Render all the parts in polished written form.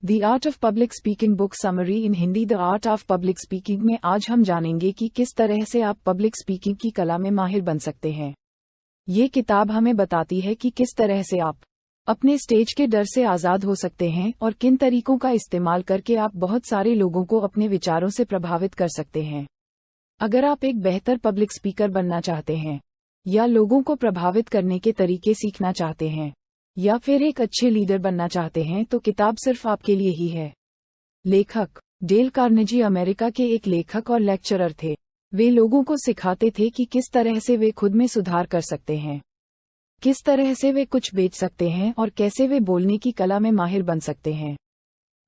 The art of public speaking book summary in Hindi. The art of public speaking में आज हम जानेंगे कि किस तरह से आप पब्लिक स्पीकिंग की कला में माहिर बन सकते हैं। ये किताब हमें बताती है कि किस तरह से आप अपने स्टेज के डर से आज़ाद हो सकते हैं और किन तरीकों का इस्तेमाल करके आप बहुत सारे लोगों को अपने विचारों से प्रभावित कर सकते हैं। अगर आप एक बेहतर पब्लिक स्पीकर बनना चाहते हैं, या लोगों को प्रभावित करने के तरीके सीखना चाहते हैं, या फिर एक अच्छे लीडर बनना चाहते हैं, तो किताब सिर्फ आपके लिए ही है। लेखक डेल कार्नेजी अमेरिका के एक लेखक और लेक्चरर थे। वे लोगों को सिखाते थे कि किस तरह से वे खुद में सुधार कर सकते हैं, किस तरह से वे कुछ बेच सकते हैं और कैसे वे बोलने की कला में माहिर बन सकते हैं।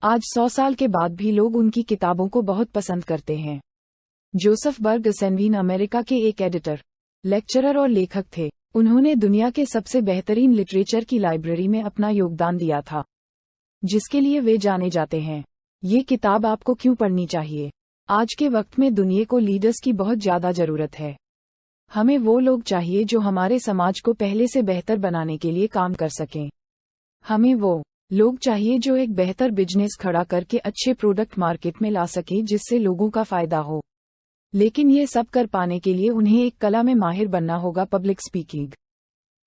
आज 100 साल के बाद भी लोग उनकी किताबों को बहुत पसंद करते हैं। जोसेफ बर्गसेनवीन अमेरिका के एक एडिटर, लेक्चरर और लेखक थे। उन्होंने दुनिया के सबसे बेहतरीन लिटरेचर की लाइब्रेरी में अपना योगदान दिया था, जिसके लिए वे जाने जाते हैं। ये किताब आपको क्यों पढ़नी चाहिए? आज के वक्त में दुनिया को लीडर्स की बहुत ज़्यादा ज़रूरत है। हमें वो लोग चाहिए जो हमारे समाज को पहले से बेहतर बनाने के लिए काम कर सकें। हमें वो लोग चाहिए जो एक बेहतर बिजनेस खड़ा करके अच्छे प्रोडक्ट मार्केट में ला सके जिससे लोगों का फायदा हो। लेकिन ये सब कर पाने के लिए उन्हें एक कला में माहिर बनना होगा, पब्लिक स्पीकिंग।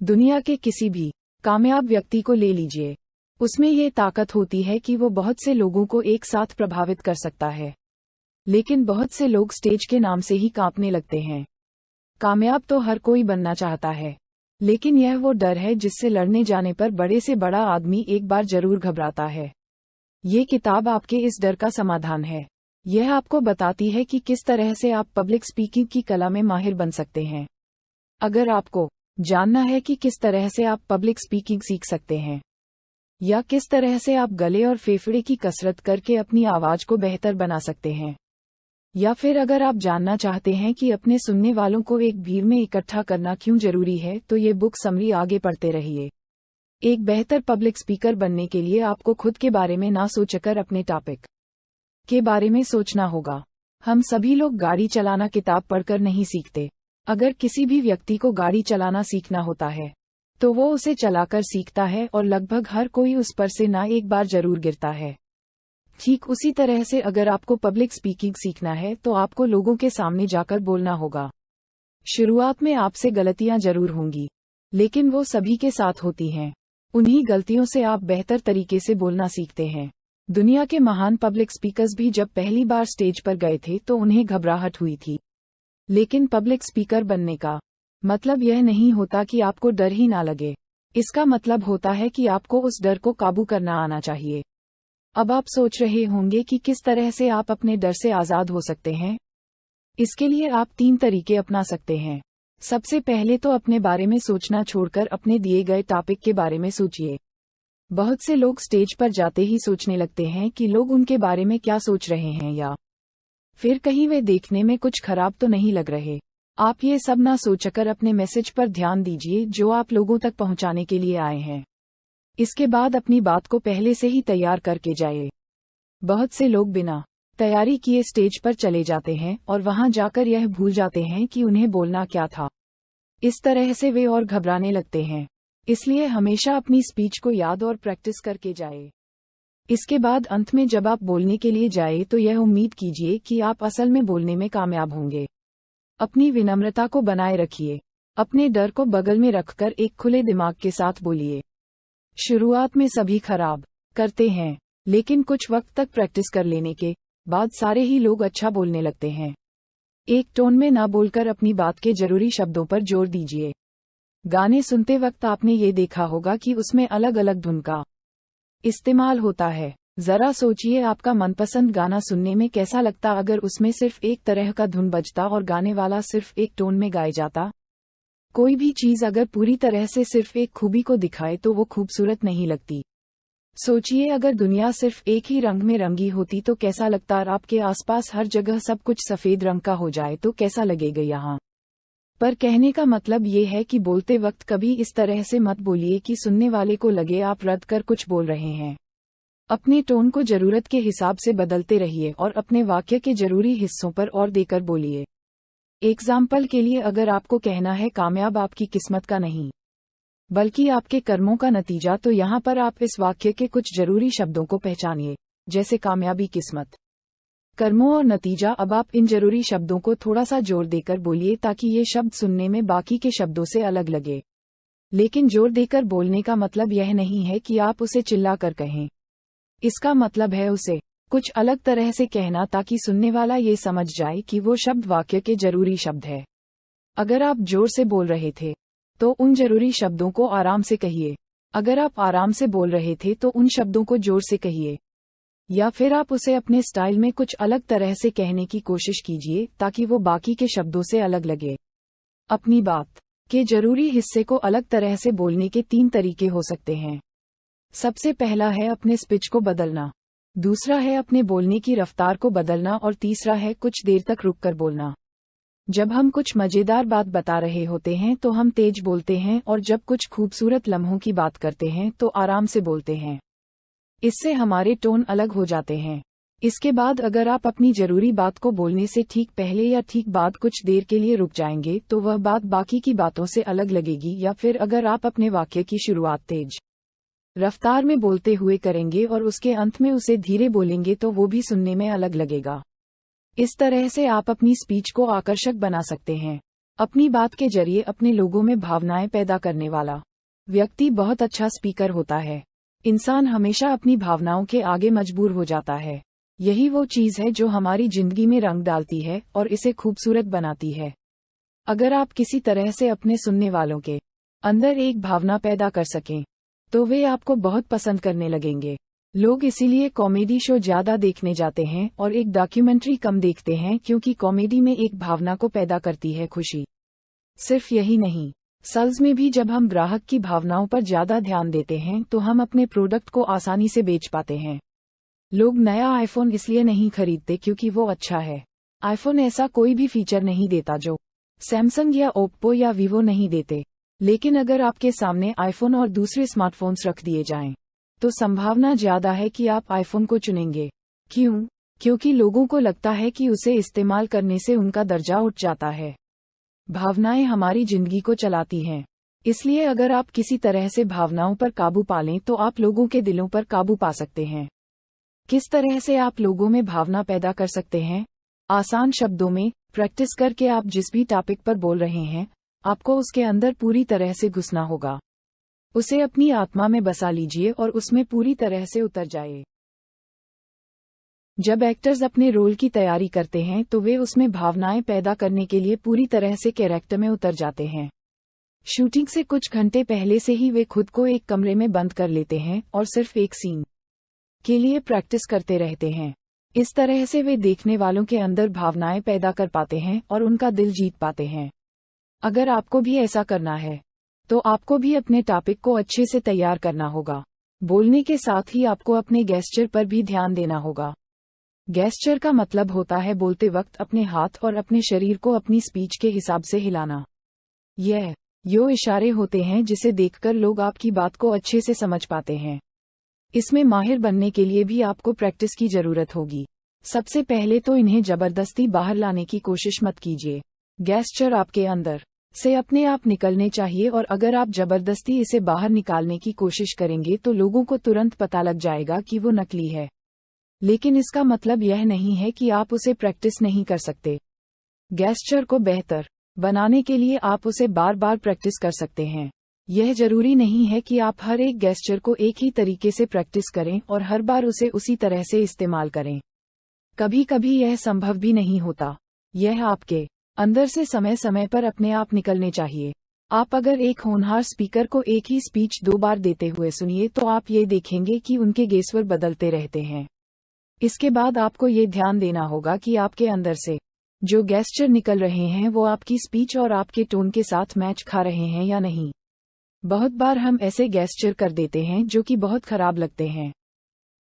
दुनिया के किसी भी कामयाब व्यक्ति को ले लीजिए, उसमें ये ताकत होती है कि वो बहुत से लोगों को एक साथ प्रभावित कर सकता है। लेकिन बहुत से लोग स्टेज के नाम से ही कांपने लगते हैं। कामयाब तो हर कोई बनना चाहता है, लेकिन यह वो डर है जिससे लड़ने जाने पर बड़े से बड़ा आदमी एक बार जरूर घबराता है। ये किताब आपके इस डर का समाधान है। यह आपको बताती है कि किस तरह से आप पब्लिक स्पीकिंग की कला में माहिर बन सकते हैं। अगर आपको जानना है कि किस तरह से आप पब्लिक स्पीकिंग सीख सकते हैं, या किस तरह से आप गले और फेफड़े की कसरत करके अपनी आवाज को बेहतर बना सकते हैं, या फिर अगर आप जानना चाहते हैं कि अपने सुनने वालों को एक भीड़ में इकट्ठा करना क्यों जरूरी है, तो ये बुक समरी आगे पढ़ते रहिए। एक बेहतर पब्लिक स्पीकर बनने के लिए आपको खुद के बारे में ना सोचकर अपने टॉपिक के बारे में सोचना होगा। हम सभी लोग गाड़ी चलाना किताब पढ़कर नहीं सीखते। अगर किसी भी व्यक्ति को गाड़ी चलाना सीखना होता है, तो वो उसे चलाकर सीखता है और लगभग हर कोई उस पर से ना एक बार जरूर गिरता है। ठीक उसी तरह से अगर आपको पब्लिक स्पीकिंग सीखना है तो आपको लोगों के सामने जाकर बोलना होगा। शुरुआत में आपसे गलतियां जरूर होंगी, लेकिन वो सभी के साथ होती हैं। उन्हीं गलतियों से आप बेहतर तरीके से बोलना सीखते हैं। दुनिया के महान पब्लिक स्पीकर्स भी जब पहली बार स्टेज पर गए थे तो उन्हें घबराहट हुई थी। लेकिन पब्लिक स्पीकर बनने का मतलब यह नहीं होता कि आपको डर ही ना लगे। इसका मतलब होता है कि आपको उस डर को काबू करना आना चाहिए। अब आप सोच रहे होंगे कि किस तरह से आप अपने डर से आज़ाद हो सकते हैं। इसके लिए आप 3 तरीके अपना सकते हैं। सबसे पहले तो अपने बारे में सोचना छोड़कर अपने दिए गए टॉपिक के बारे में सोचिए। बहुत से लोग स्टेज पर जाते ही सोचने लगते हैं कि लोग उनके बारे में क्या सोच रहे हैं, या फिर कहीं वे देखने में कुछ खराब तो नहीं लग रहे। आप ये सब ना सोचकर अपने मैसेज पर ध्यान दीजिए जो आप लोगों तक पहुंचाने के लिए आए हैं। इसके बाद अपनी बात को पहले से ही तैयार करके जाइए। बहुत से लोग बिना तैयारी किए स्टेज पर चले जाते हैं और वहां जाकर यह भूल जाते हैं कि उन्हें बोलना क्या था। इस तरह से वे और घबराने लगते हैं। इसलिए हमेशा अपनी स्पीच को याद और प्रैक्टिस करके जाए। इसके बाद अंत में जब आप बोलने के लिए जाए तो यह उम्मीद कीजिए कि आप असल में बोलने में कामयाब होंगे। अपनी विनम्रता को बनाए रखिए। अपने डर को बगल में रखकर एक खुले दिमाग के साथ बोलिए। शुरुआत में सभी खराब करते हैं, लेकिन कुछ वक्त तक प्रैक्टिस कर लेने के बाद सारे ही लोग अच्छा बोलने लगते हैं। एक टोन में ना बोलकर अपनी बात के जरूरी शब्दों पर जोर दीजिए। गाने सुनते वक्त आपने ये देखा होगा कि उसमें अलग अलग धुन का इस्तेमाल होता है। जरा सोचिए आपका मनपसंद गाना सुनने में कैसा लगता अगर उसमें सिर्फ एक तरह का धुन बजता और गाने वाला सिर्फ एक टोन में गाए जाता। कोई भी चीज अगर पूरी तरह से सिर्फ एक खूबी को दिखाए तो वो खूबसूरत नहीं लगती। सोचिए अगर दुनिया सिर्फ एक ही रंग में रंगी होती तो कैसा लगता, और आपके आसपास हर जगह सब कुछ सफेद रंग का हो जाए तो कैसा लगेगा। यहाँ पर कहने का मतलब ये है कि बोलते वक्त कभी इस तरह से मत बोलिए कि सुनने वाले को लगे आप रट कर कुछ बोल रहे हैं। अपने टोन को जरूरत के हिसाब से बदलते रहिए और अपने वाक्य के जरूरी हिस्सों पर और देकर बोलिए। एग्जाम्पल के लिए अगर आपको कहना है कामयाब आपकी किस्मत का नहीं, बल्कि आपके कर्मों का नतीजा। तो यहाँ पर आप इस वाक्य के कुछ जरूरी शब्दों को पहचानिए, जैसे कामयाबी, किस्मत, कर्मों और नतीजा। अब आप इन जरूरी शब्दों को थोड़ा सा जोर देकर बोलिए ताकि ये शब्द सुनने में बाकी के शब्दों से अलग लगे। लेकिन जोर देकर बोलने का मतलब यह नहीं है कि आप उसे चिल्लाकर कहें। इसका मतलब है उसे कुछ अलग तरह से कहना ताकि सुनने वाला ये समझ जाए कि वो शब्द वाक्य के जरूरी शब्द है। अगर आप जोर से बोल रहे थे तो उन जरूरी शब्दों को आराम से कहिए। अगर आप आराम से बोल रहे थे तो उन शब्दों को जोर से कहिए। या फिर आप उसे अपने स्टाइल में कुछ अलग तरह से कहने की कोशिश कीजिए ताकि वो बाकी के शब्दों से अलग लगे। अपनी बात के जरूरी हिस्से को अलग तरह से बोलने के 3 तरीके हो सकते हैं। सबसे पहला है अपने स्पिच को बदलना, दूसरा है अपने बोलने की रफ्तार को बदलना और तीसरा है कुछ देर तक रुककर बोलना। जब हम कुछ मजेदार बात बता रहे होते हैं तो हम तेज बोलते हैं और जब कुछ खूबसूरत लम्हों की बात करते हैं तो आराम से बोलते हैं। इससे हमारे टोन अलग हो जाते हैं। इसके बाद अगर आप अपनी जरूरी बात को बोलने से ठीक पहले या ठीक बाद कुछ देर के लिए रुक जाएंगे तो वह बात बाकी की बातों से अलग लगेगी। या फिर अगर आप अपने वाक्य की शुरुआत तेज रफ्तार में बोलते हुए करेंगे और उसके अंत में उसे धीरे बोलेंगे तो वो भी सुनने में अलग लगेगा। इस तरह से आप अपनी स्पीच को आकर्षक बना सकते हैं। अपनी बात के जरिए अपने लोगों में भावनाएं पैदा करने वाला व्यक्ति बहुत अच्छा स्पीकर होता है। इंसान हमेशा अपनी भावनाओं के आगे मजबूर हो जाता है। यही वो चीज है जो हमारी जिंदगी में रंग डालती है और इसे खूबसूरत बनाती है। अगर आप किसी तरह से अपने सुनने वालों के अंदर एक भावना पैदा कर सकें तो वे आपको बहुत पसंद करने लगेंगे। लोग इसीलिए कॉमेडी शो ज्यादा देखने जाते हैं और एक डॉक्यूमेंट्री कम देखते हैं, क्योंकि कॉमेडी में एक भावना को पैदा करती है खुशी। सिर्फ यही नहीं, सेल्स में भी जब हम ग्राहक की भावनाओं पर ज्यादा ध्यान देते हैं तो हम अपने प्रोडक्ट को आसानी से बेच पाते हैं। लोग नया आईफोन इसलिए नहीं खरीदते क्योंकि वो अच्छा है। आईफोन ऐसा कोई भी फीचर नहीं देता जो सैमसंग या ओप्पो या वीवो नहीं देते। लेकिन अगर आपके सामने आईफोन और दूसरे स्मार्टफोन्स रख दिए जाएं, तो संभावना ज्यादा है कि आप आईफोन को चुनेंगे। क्यों? क्योंकि लोगों को लगता है कि उसे इस्तेमाल करने से उनका दर्जा उठ जाता है। भावनाएं हमारी जिंदगी को चलाती हैं। इसलिए अगर आप किसी तरह से भावनाओं पर काबू पा लें तो आप लोगों के दिलों पर काबू पा सकते हैं। किस तरह से आप लोगों में भावना पैदा कर सकते हैं? आसान शब्दों में, प्रैक्टिस करके आप जिस भी टॉपिक पर बोल रहे हैं, आपको उसके अंदर पूरी तरह से घुसना होगा। उसे अपनी आत्मा में बसा लीजिए और उसमें पूरी तरह से उतर जाइए। जब एक्टर्स अपने रोल की तैयारी करते हैं तो वे उसमें भावनाएं पैदा करने के लिए पूरी तरह से कैरेक्टर में उतर जाते हैं। शूटिंग से कुछ घंटे पहले से ही वे खुद को एक कमरे में बंद कर लेते हैं और सिर्फ एक सीन के लिए प्रैक्टिस करते रहते हैं। इस तरह से वे देखने वालों के अंदर भावनाएं पैदा कर पाते हैं और उनका दिल जीत पाते हैं। अगर आपको भी ऐसा करना है तो आपको भी अपने टॉपिक को अच्छे से तैयार करना होगा। बोलने के साथ ही आपको अपने गेस्चर पर भी ध्यान देना होगा। गेस्चर का मतलब होता है बोलते वक्त अपने हाथ और अपने शरीर को अपनी स्पीच के हिसाब से हिलाना। यो इशारे होते हैं जिसे देखकर लोग आपकी बात को अच्छे से समझ पाते हैं। इसमें माहिर बनने के लिए भी आपको प्रैक्टिस की जरूरत होगी। सबसे पहले तो इन्हें जबरदस्ती बाहर लाने की कोशिश मत कीजिए। गेस्चर आपके अंदर से अपने आप निकलने चाहिए और अगर आप जबरदस्ती इसे बाहर निकालने की कोशिश करेंगे तो लोगों को तुरंत पता लग जाएगा कि वो नकली है। लेकिन इसका मतलब यह नहीं है कि आप उसे प्रैक्टिस नहीं कर सकते। गेस्चर को बेहतर बनाने के लिए आप उसे बार बार प्रैक्टिस कर सकते हैं। यह जरूरी नहीं है कि आप हर एक गेस्चर को एक ही तरीके से प्रैक्टिस करें और हर बार उसे उसी तरह से इस्तेमाल करें। कभी कभी यह संभव भी नहीं होता। यह आपके अंदर से समय समय पर अपने आप निकलने चाहिए। आप अगर एक होनहार स्पीकर को एक ही स्पीच 2 बार देते हुए सुनिए तो आप ये देखेंगे कि उनके गेस्वर बदलते रहते हैं। इसके बाद आपको ये ध्यान देना होगा कि आपके अंदर से जो गेस्चर निकल रहे हैं वो आपकी स्पीच और आपके टोन के साथ मैच खा रहे हैं या नहीं। बहुत बार हम ऐसे गेस्चर कर देते हैं जो कि बहुत खराब लगते हैं।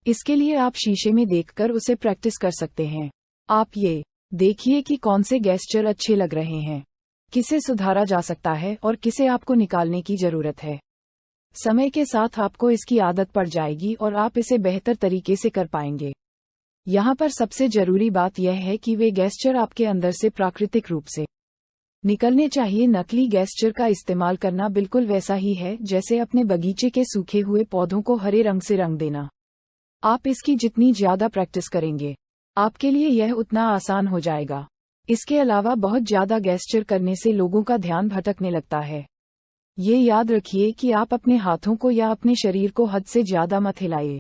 इसके लिए आप शीशे में देखकर उसे प्रैक्टिस कर सकते हैं। आप ये देखिए कि कौन से गेस्चर अच्छे लग रहे हैं, किसे सुधारा जा सकता है और किसे आपको निकालने की जरूरत है। समय के साथ आपको इसकी आदत पड़ जाएगी और आप इसे बेहतर तरीके से कर पाएंगे। यहाँ पर सबसे जरूरी बात यह है कि वे गेस्चर आपके अंदर से प्राकृतिक रूप से निकलने चाहिए। नकली गेस्चर का इस्तेमाल करना बिल्कुल वैसा ही है जैसे अपने बगीचे के सूखे हुए पौधों को हरे रंग से रंग देना। आप इसकी जितनी ज्यादा प्रैक्टिस करेंगे, आपके लिए यह उतना आसान हो जाएगा। इसके अलावा बहुत ज्यादा गेस्चर करने से लोगों का ध्यान भटकने लगता है। ये याद रखिए कि आप अपने हाथों को या अपने शरीर को हद से ज्यादा मत हिलाइए।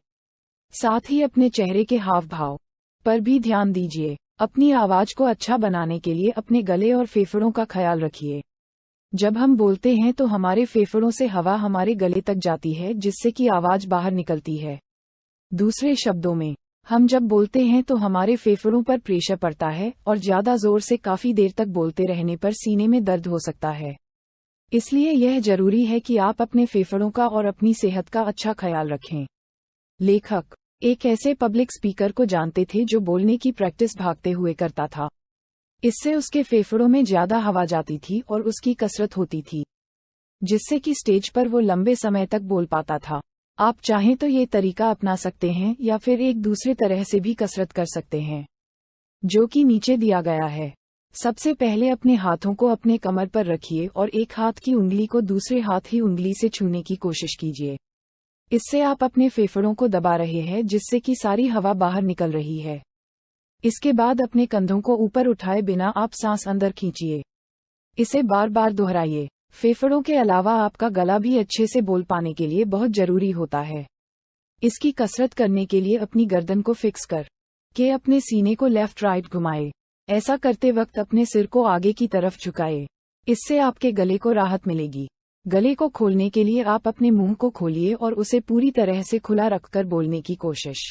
साथ ही अपने चेहरे के हाव भाव पर भी ध्यान दीजिए। अपनी आवाज को अच्छा बनाने के लिए अपने गले और फेफड़ों का ख्याल रखिए। जब हम बोलते हैं तो हमारे फेफड़ों से हवा हमारे गले तक जाती है, जिससे कि आवाज बाहर निकलती है। दूसरे शब्दों में, हम जब बोलते हैं तो हमारे फेफड़ों पर प्रेशर पड़ता है और ज्यादा जोर से काफी देर तक बोलते रहने पर सीने में दर्द हो सकता है। इसलिए यह जरूरी है कि आप अपने फेफड़ों का और अपनी सेहत का अच्छा ख्याल रखें। लेखक एक ऐसे पब्लिक स्पीकर को जानते थे जो बोलने की प्रैक्टिस भागते हुए करता था। इससे उसके फेफड़ों में ज्यादा हवा जाती थी और उसकी कसरत होती थी, जिससे कि स्टेज पर वो लंबे समय तक बोल पाता था। आप चाहें तो ये तरीका अपना सकते हैं या फिर एक दूसरे तरह से भी कसरत कर सकते हैं, जो कि नीचे दिया गया है। सबसे पहले अपने हाथों को अपने कमर पर रखिए और एक हाथ की उंगली को दूसरे हाथ की उंगली से छूने की कोशिश कीजिए। इससे आप अपने फेफड़ों को दबा रहे हैं, जिससे कि सारी हवा बाहर निकल रही है। इसके बाद अपने कंधों को ऊपर उठाए बिना आप सांस अंदर खींचिए। इसे बार बार दोहराइए। फेफड़ों के अलावा आपका गला भी अच्छे से बोल पाने के लिए बहुत जरूरी होता है। इसकी कसरत करने के लिए अपनी गर्दन को फिक्स कर के अपने सीने को लेफ्ट राइट घुमाए। ऐसा करते वक्त अपने सिर को आगे की तरफ झुकाए। इससे आपके गले को राहत मिलेगी। गले को खोलने के लिए आप अपने मुंह को खोलिए और उसे पूरी तरह से खुला रखकर बोलने की कोशिश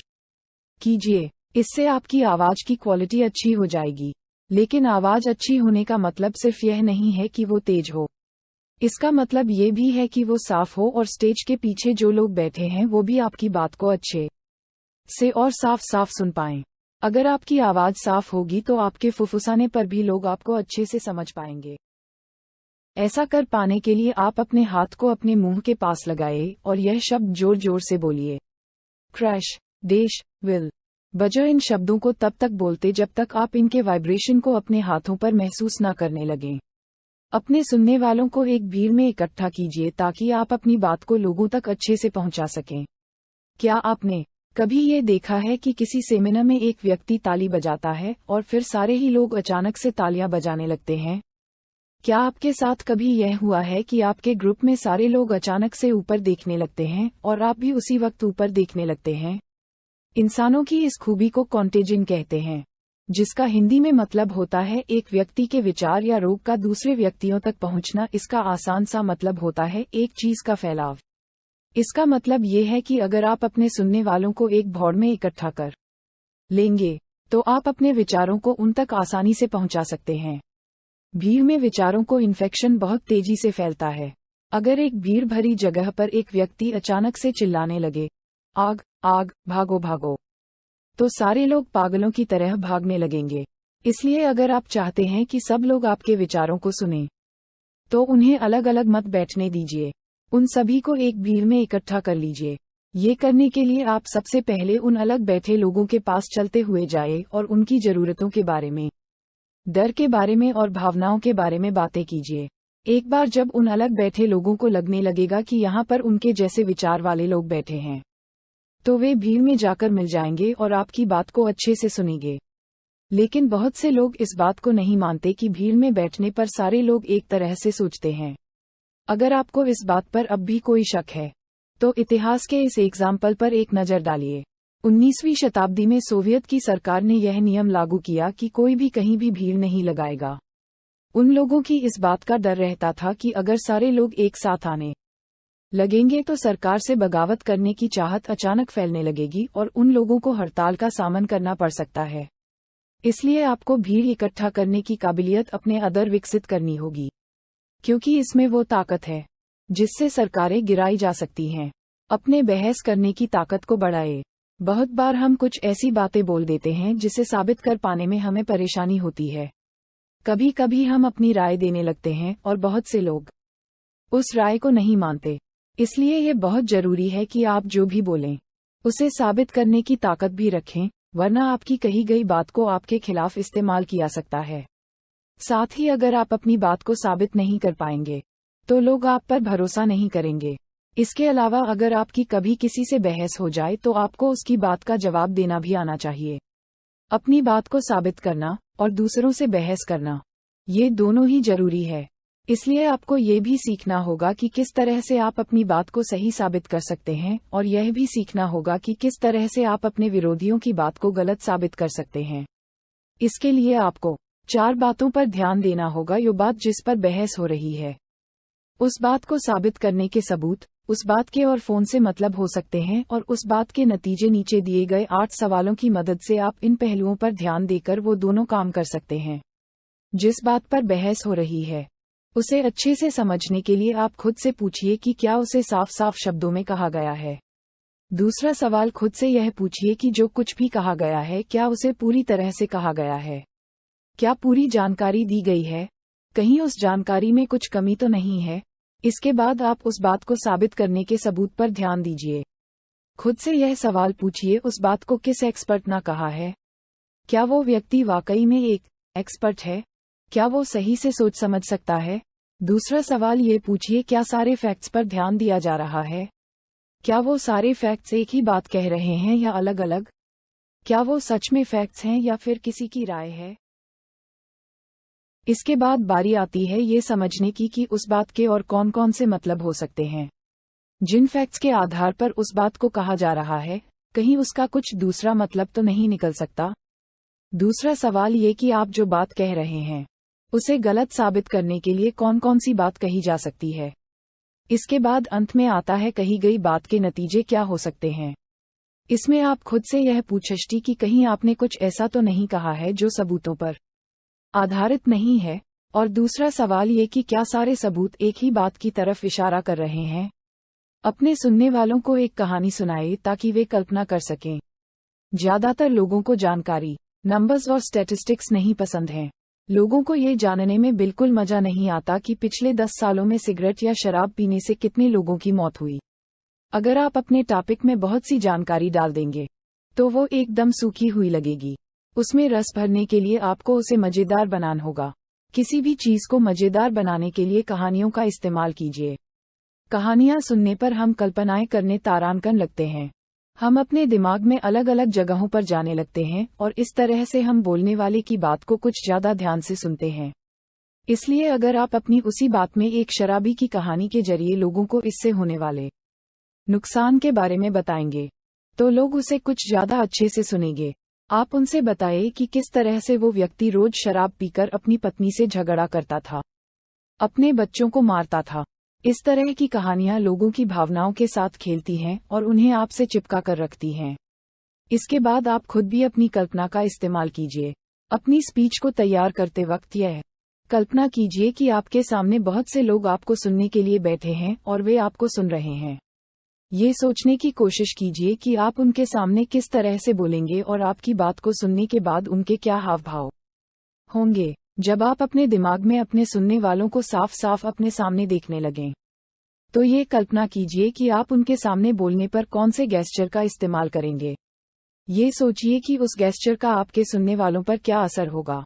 कीजिए। इससे आपकी आवाज की क्वालिटी अच्छी हो जाएगी। लेकिन आवाज अच्छी होने का मतलब सिर्फ यह नहीं है कि वो तेज हो। इसका मतलब ये भी है कि वो साफ हो और स्टेज के पीछे जो लोग बैठे हैं वो भी आपकी बात को अच्छे से और साफ साफ सुन पाएं। अगर आपकी आवाज साफ होगी तो आपके फुफुसाने पर भी लोग आपको अच्छे से समझ पाएंगे। ऐसा कर पाने के लिए आप अपने हाथ को अपने मुंह के पास लगाए और यह शब्द जोर जोर से बोलिए। क्रैश, देश, विल, बजो। इन शब्दों को तब तक बोलते जब तक आप इनके वाइब्रेशन को अपने हाथों पर महसूस न करने लगें। अपने सुनने वालों को एक भीड़ में इकट्ठा कीजिए ताकि आप अपनी बात को लोगों तक अच्छे से पहुंचा सकें। क्या आपने कभी ये देखा है कि किसी सेमिनार में एक व्यक्ति ताली बजाता है और फिर सारे ही लोग अचानक से तालियां बजाने लगते हैं? क्या आपके साथ कभी यह हुआ है कि आपके ग्रुप में सारे लोग अचानक से ऊपर देखने लगते हैं और आप भी उसी वक्त ऊपर देखने लगते हैं? इंसानों की इस खूबी को कॉन्टेजियन कहते हैं, जिसका हिंदी में मतलब होता है एक व्यक्ति के विचार या रोग का दूसरे व्यक्तियों तक पहुंचना। इसका आसान सा मतलब होता है एक चीज का फैलाव। इसका मतलब ये है कि अगर आप अपने सुनने वालों को एक भौड़ में इकट्ठा कर लेंगे तो आप अपने विचारों को उन तक आसानी से पहुंचा सकते हैं। भीड़ में विचारों को इन्फेक्शन बहुत तेजी से फैलता है। अगर एक भीड़ भरी जगह पर एक व्यक्ति अचानक से चिल्लाने लगे, आग आग, भागो भागो, तो सारे लोग पागलों की तरह भागने लगेंगे। इसलिए अगर आप चाहते हैं कि सब लोग आपके विचारों को सुनें, तो उन्हें अलग अलग मत बैठने दीजिए। उन सभी को एक भीड़ में इकट्ठा कर लीजिए। ये करने के लिए आप सबसे पहले उन अलग बैठे लोगों के पास चलते हुए जाए और उनकी जरूरतों के बारे में, डर के बारे में और भावनाओं के बारे में बातें कीजिए। एक बार जब उन अलग बैठे लोगों को लगने लगेगा कि यहाँ पर उनके जैसे विचार वाले लोग बैठे हैं, तो वे भीड़ में जाकर मिल जाएंगे और आपकी बात को अच्छे से सुनेंगे। लेकिन बहुत से लोग इस बात को नहीं मानते कि भीड़ में बैठने पर सारे लोग एक तरह से सोचते हैं। अगर आपको इस बात पर अब भी कोई शक है, तो इतिहास के इस एग्जाम्पल पर एक नज़र डालिए। 19वीं शताब्दी में सोवियत की सरकार ने यह नियम लागू किया कि कोई भी कहीं भी भीड़ नहीं लगाएगा। उन लोगों की इस बात का डर रहता था कि अगर सारे लोग एक साथ आने लगेंगे तो सरकार से बगावत करने की चाहत अचानक फैलने लगेगी और उन लोगों को हड़ताल का सामना करना पड़ सकता है। इसलिए आपको भीड़ इकट्ठा करने की काबिलियत अपने अंदर विकसित करनी होगी, क्योंकि इसमें वो ताकत है जिससे सरकारें गिराई जा सकती हैं। अपने बहस करने की ताकत को बढ़ाए। बहुत बार हम कुछ ऐसी बातें बोल देते हैं जिसे साबित कर पाने में हमें परेशानी होती है। कभी कभी हम अपनी राय देने लगते हैं और बहुत से लोग उस राय को नहीं मानते। इसलिए ये बहुत जरूरी है कि आप जो भी बोलें उसे साबित करने की ताकत भी रखें, वरना आपकी कही गई बात को आपके खिलाफ इस्तेमाल किया सकता है। साथ ही अगर आप अपनी बात को साबित नहीं कर पाएंगे तो लोग आप पर भरोसा नहीं करेंगे। इसके अलावा अगर आपकी कभी किसी से बहस हो जाए तो आपको उसकी बात का जवाब देना भी आना चाहिए। अपनी बात को साबित करना और दूसरों से बहस करना, ये दोनों ही जरूरी है। इसलिए आपको ये भी सीखना होगा कि किस तरह से आप अपनी बात को सही साबित कर सकते हैं, और यह भी सीखना होगा कि किस तरह से आप अपने विरोधियों की बात को गलत साबित कर सकते हैं। इसके लिए आपको 4 बातों पर ध्यान देना होगा। यो बात जिस पर बहस हो रही है, उस बात को साबित करने के सबूत, उस बात के और फोन से मतलब हो सकते हैं, और उस बात के नतीजे नीचे दिए गए 8 सवालों की मदद से आप इन पहलुओं पर ध्यान देकर वो दोनों काम कर सकते हैं। जिस बात पर बहस हो रही है उसे अच्छे से समझने के लिए आप खुद से पूछिए कि क्या उसे साफ साफ शब्दों में कहा गया है। दूसरा सवाल खुद से यह पूछिए कि जो कुछ भी कहा गया है क्या उसे पूरी तरह से कहा गया है, क्या पूरी जानकारी दी गई है, कहीं उस जानकारी में कुछ कमी तो नहीं है। इसके बाद आप उस बात को साबित करने के सबूत पर ध्यान दीजिए। खुद से यह सवाल पूछिए, उस बात को किस एक्सपर्ट ने कहा है, क्या वो व्यक्ति वाकई में एक एक्सपर्ट है, क्या वो सही से सोच समझ सकता है। दूसरा सवाल ये पूछिए, क्या सारे फैक्ट्स पर ध्यान दिया जा रहा है, क्या वो सारे फैक्ट्स एक ही बात कह रहे हैं या अलग अलग, क्या वो सच में फैक्ट्स हैं या फिर किसी की राय है। इसके बाद बारी आती है ये समझने की कि उस बात के और कौन कौन से मतलब हो सकते हैं। जिन फैक्ट्स के आधार पर उस बात को कहा जा रहा है, कहीं उसका कुछ दूसरा मतलब तो नहीं निकल सकता। दूसरा सवाल ये कि आप जो बात कह रहे हैं उसे गलत साबित करने के लिए कौन कौन सी बात कही जा सकती है। इसके बाद अंत में आता है कही गई बात के नतीजे क्या हो सकते हैं। इसमें आप खुद से यह पूछिए कि कहीं आपने कुछ ऐसा तो नहीं कहा है जो सबूतों पर आधारित नहीं है। और दूसरा सवाल ये कि क्या सारे सबूत एक ही बात की तरफ इशारा कर रहे हैं। अपने सुनने वालों को एक कहानी सुनाए ताकि वे कल्पना कर सकें। ज्यादातर लोगों को जानकारी, नंबर्स और स्टैटिस्टिक्स नहीं पसंद हैं। लोगों को ये जानने में बिल्कुल मजा नहीं आता कि पिछले 10 सालों में सिगरेट या शराब पीने से कितने लोगों की मौत हुई। अगर आप अपने टॉपिक में बहुत सी जानकारी डाल देंगे तो वो एकदम सूखी हुई लगेगी। उसमें रस भरने के लिए आपको उसे मजेदार बनाना होगा। किसी भी चीज को मजेदार बनाने के लिए कहानियों का इस्तेमाल कीजिए। कहानियां सुनने पर हम कल्पनाएं करने तारांकन लगते हैं। हम अपने दिमाग में अलग अलग जगहों पर जाने लगते हैं और इस तरह से हम बोलने वाले की बात को कुछ ज्यादा ध्यान से सुनते हैं। इसलिए अगर आप अपनी उसी बात में एक शराबी की कहानी के जरिए लोगों को इससे होने वाले नुकसान के बारे में बताएंगे तो लोग उसे कुछ ज्यादा अच्छे से सुनेंगे। आप उनसे बताएं कि किस तरह से वो व्यक्ति रोज शराब पीकर अपनी पत्नी से झगड़ा करता था, अपने बच्चों को मारता था। इस तरह की कहानियां लोगों की भावनाओं के साथ खेलती हैं और उन्हें आपसे चिपका कर रखती हैं। इसके बाद आप खुद भी अपनी कल्पना का इस्तेमाल कीजिए। अपनी स्पीच को तैयार करते वक्त यह कल्पना कीजिए कि आपके सामने बहुत से लोग आपको सुनने के लिए बैठे हैं और वे आपको सुन रहे हैं। ये सोचने की कोशिश कीजिए कि आप उनके सामने किस तरह से बोलेंगे और आपकी बात को सुनने के बाद उनके क्या हाव भाव होंगे। जब आप अपने दिमाग में अपने सुनने वालों को साफ साफ अपने सामने देखने लगें तो ये कल्पना कीजिए कि आप उनके सामने बोलने पर कौन से गेस्चर का इस्तेमाल करेंगे। ये सोचिए कि उस गेस्चर का आपके सुनने वालों पर क्या असर होगा,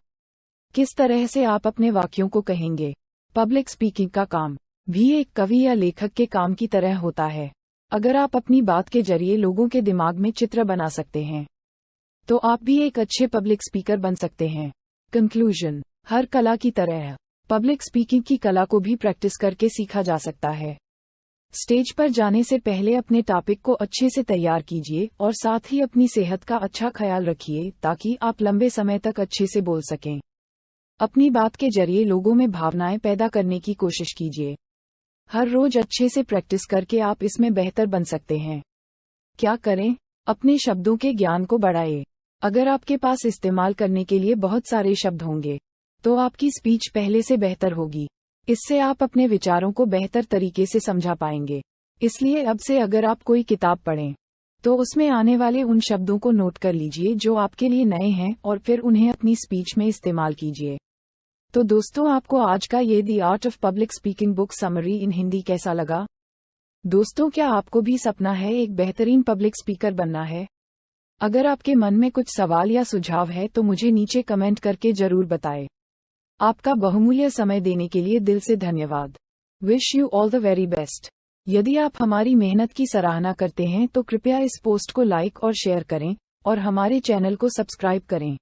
किस तरह से आप अपने वाक्यों को कहेंगे। पब्लिक स्पीकिंग का काम भी एक कवि या लेखक के काम की तरह होता है। अगर आप अपनी बात के जरिए लोगों के दिमाग में चित्र बना सकते हैं तो आप भी एक अच्छे पब्लिक स्पीकर बन सकते हैं। कंक्लूजन, हर कला की तरह पब्लिक स्पीकिंग की कला को भी प्रैक्टिस करके सीखा जा सकता है। स्टेज पर जाने से पहले अपने टॉपिक को अच्छे से तैयार कीजिए और साथ ही अपनी सेहत का अच्छा ख्याल रखिए ताकि आप लंबे समय तक अच्छे से बोल सकें। अपनी बात के जरिए लोगों में भावनाएं पैदा करने की कोशिश कीजिए। हर रोज अच्छे से प्रैक्टिस करके आप इसमें बेहतर बन सकते हैं। क्या करें? अपने शब्दों के ज्ञान को बढ़ाएं। अगर आपके पास इस्तेमाल करने के लिए बहुत सारे शब्द होंगे तो आपकी स्पीच पहले से बेहतर होगी। इससे आप अपने विचारों को बेहतर तरीके से समझा पाएंगे। इसलिए अब से अगर आप कोई किताब पढ़ें तो उसमें आने वाले उन शब्दों को नोट कर लीजिए जो आपके लिए नए हैं और फिर उन्हें अपनी स्पीच में इस्तेमाल कीजिए। तो दोस्तों, आपको आज का ये the art of public speaking book summary इन हिंदी कैसा लगा? दोस्तों, क्या आपको भी सपना है एक बेहतरीन पब्लिक स्पीकर बनना है? अगर आपके मन में कुछ सवाल या सुझाव है तो मुझे नीचे कमेंट करके जरूर बताएं। आपका बहुमूल्य समय देने के लिए दिल से धन्यवाद। Wish you all the very best. यदि आप हमारी मेहनत की सराहना करते हैं तो कृपया इस पोस्ट को लाइक और शेयर करें और हमारे चैनल को सब्सक्राइब करें।